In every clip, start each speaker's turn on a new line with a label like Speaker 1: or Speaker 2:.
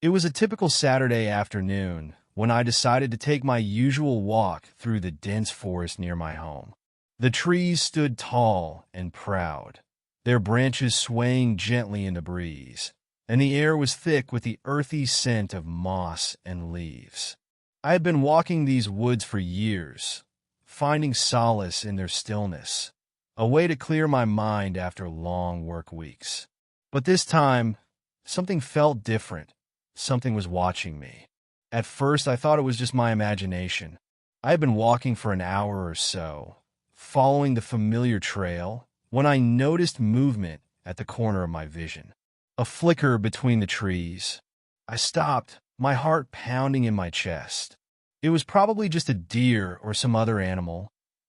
Speaker 1: It was a typical Saturday afternoon when I decided to take my usual walk through the dense forest near my home. The trees stood tall and proud, their branches swaying gently in the breeze, and the air was thick with the earthy scent of moss and leaves. I had been walking these woods for years, finding solace in their stillness, a way to clear my mind after long work weeks. But this time, something felt different. Something was watching me. At first, I thought it was just my imagination. I had been walking for an hour or so, following the familiar trail, when I noticed movement at the corner of my vision. A flicker between the trees. I stopped, my heart pounding in my chest. It was probably just a deer or some other animal,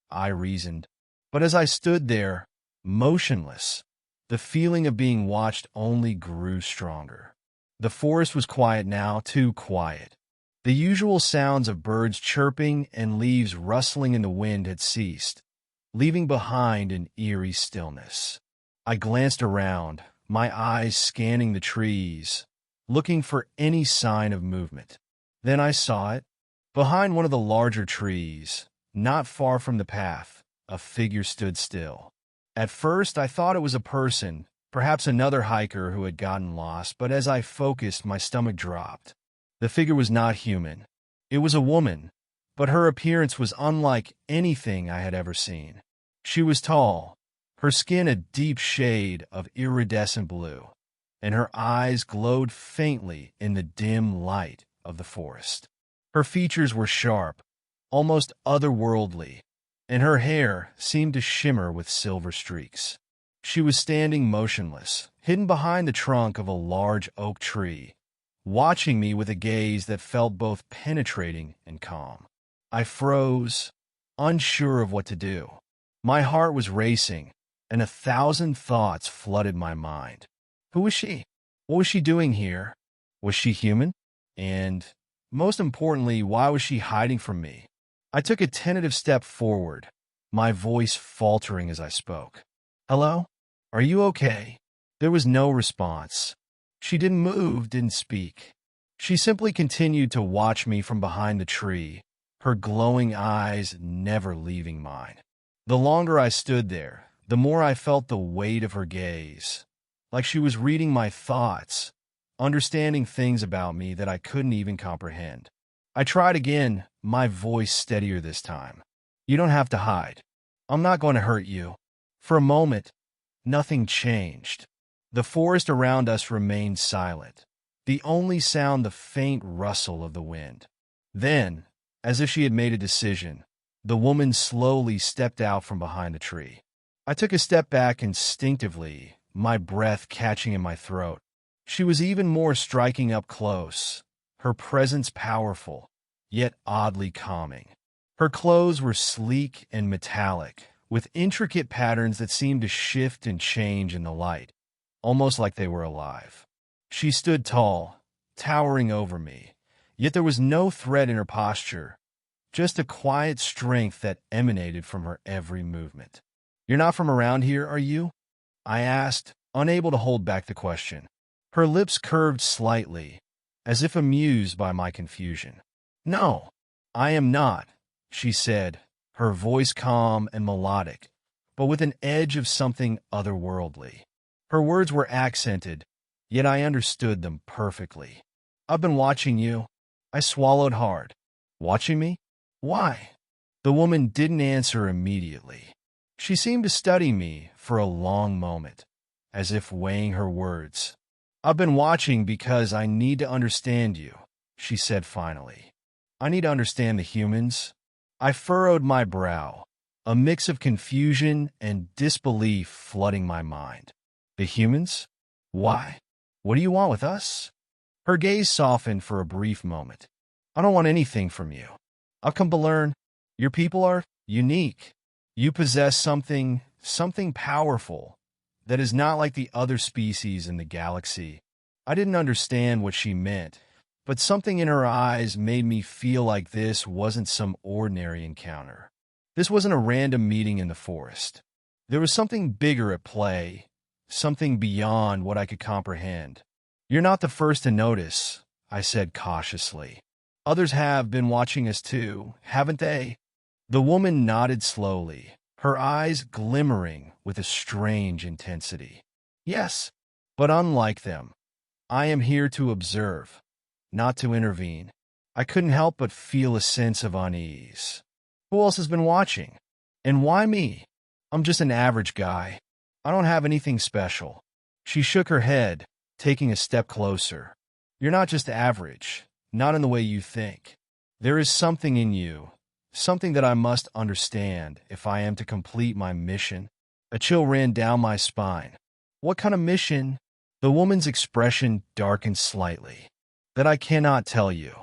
Speaker 1: I reasoned. But as I stood there, motionless, the feeling of being watched only grew stronger. The forest was quiet now, too quiet. The usual sounds of birds chirping and leaves rustling in the wind had ceased, leaving behind an eerie stillness. I glanced around, my eyes scanning the trees, looking for any sign of movement. Then I saw it. Behind one of the larger trees, not far from the path, a figure stood still. At first, I thought it was a person, perhaps another hiker who had gotten lost, but as I focused, my stomach dropped. The figure was not human. It was a woman, but her appearance was unlike anything I had ever seen. She was tall, her skin a deep shade of iridescent blue, and her eyes glowed faintly in the dim light of the forest. Her features were sharp, almost otherworldly, and her hair seemed to shimmer with silver streaks. She was standing motionless, hidden behind the trunk of a large oak tree, watching me with a gaze that felt both penetrating and calm. I froze, unsure of what to do. My heart was racing, and 1,000 thoughts flooded my mind. Who was she? What was she doing here? Was she human? And, most importantly, why was she hiding from me? I took a tentative step forward, my voice faltering as I spoke. Hello? Are you okay? There was no response. She didn't move, didn't speak. She simply continued to watch me from behind the tree, her glowing eyes never leaving mine. The longer I stood there, the more I felt the weight of her gaze, like she was reading my thoughts, understanding things about me that I couldn't even comprehend. I tried again, my voice steadier this time. You don't have to hide. I'm not going to hurt you. For a moment, nothing changed. The forest around us remained silent, the only sound the faint rustle of the wind. Then, as if she had made a decision, the woman slowly stepped out from behind the tree. I took a step back instinctively, my breath catching in my throat. She was even more striking up close, her presence powerful, yet oddly calming. Her clothes were sleek and metallic, with intricate patterns that seemed to shift and change in the light, almost like they were alive. She stood tall, towering over me, yet there was no threat in her posture, just a quiet strength that emanated from her every movement. You're not from around here, are you? I asked, unable to hold back the question. Her lips curved slightly, as if amused by my confusion. No, I am not, she said, her voice calm and melodic, but with an edge of something otherworldly. Her words were accented, yet I understood them perfectly. I've been watching you. I swallowed hard. Watching me? Why? The woman didn't answer immediately. She seemed to study me for a long moment, as if weighing her words. I've been watching because I need to understand you, she said finally. I need to understand the humans. I furrowed my brow, a mix of confusion and disbelief flooding my mind. The humans? Why? What do you want with us? Her gaze softened for a brief moment. I don't want anything from you. I've come to learn your people are unique. You possess something powerful that is not like the other species in the galaxy. I didn't understand what she meant, but something in her eyes made me feel like this wasn't some ordinary encounter. This wasn't a random meeting in the forest. There was something bigger at play, something beyond what I could comprehend. You're not the first to notice, I said cautiously. Others have been watching us too, haven't they? The woman nodded slowly, her eyes glimmering with a strange intensity. Yes, but unlike them, I am here to observe, not to intervene. I couldn't help but feel a sense of unease. Who else has been watching? And why me? I'm just an average guy. I don't have anything special. She shook her head, taking a step closer. You're not just average, not in the way you think. There is something in you, something that I must understand if I am to complete my mission. A chill ran down my spine. What kind of mission? The woman's expression darkened slightly. That I cannot tell you.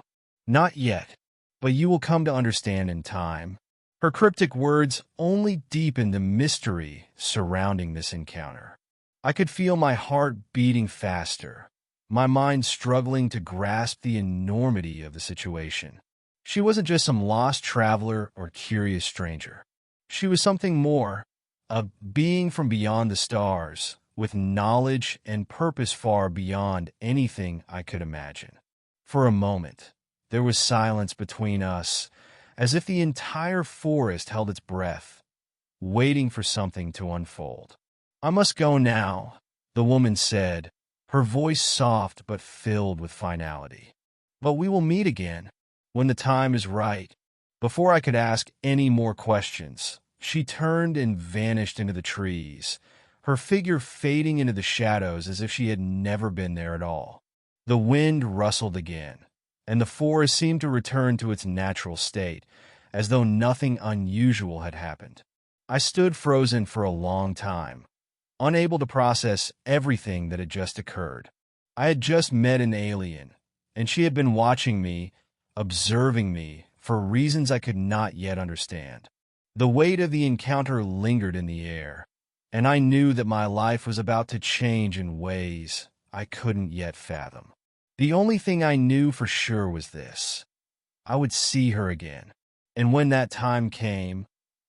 Speaker 1: Not yet, but you will come to understand in time. Her cryptic words only deepened the mystery surrounding this encounter. I could feel my heart beating faster, my mind struggling to grasp the enormity of the situation. She wasn't just some lost traveler or curious stranger. She was something more, a being from beyond the stars, with knowledge and purpose far beyond anything I could imagine. For a moment, there was silence between us, as if the entire forest held its breath, waiting for something to unfold. I must go now, the woman said, her voice soft but filled with finality. But we will meet again, when the time is right. Before I could ask any more questions, she turned and vanished into the trees, her figure fading into the shadows as if she had never been there at all. The wind rustled again, and the forest seemed to return to its natural state, as though nothing unusual had happened. I stood frozen for a long time, unable to process everything that had just occurred. I had just met an alien, and she had been watching me, observing me, for reasons I could not yet understand. The weight of the encounter lingered in the air, and I knew that my life was about to change in ways I couldn't yet fathom. The only thing I knew for sure was this: I would see her again, and when that time came,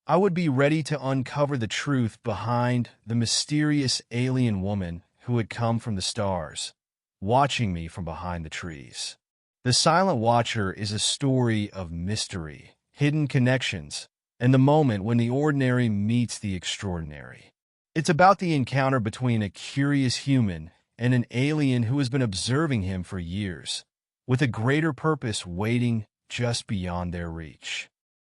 Speaker 1: I would be ready to uncover the truth behind the mysterious alien woman who had come from the stars, watching me from behind the trees. The Silent Watcher is a story of mystery, hidden connections, and the moment when the ordinary meets the extraordinary. It's about the encounter between a curious human and an alien who has been observing him for years, with a greater purpose waiting just beyond their reach.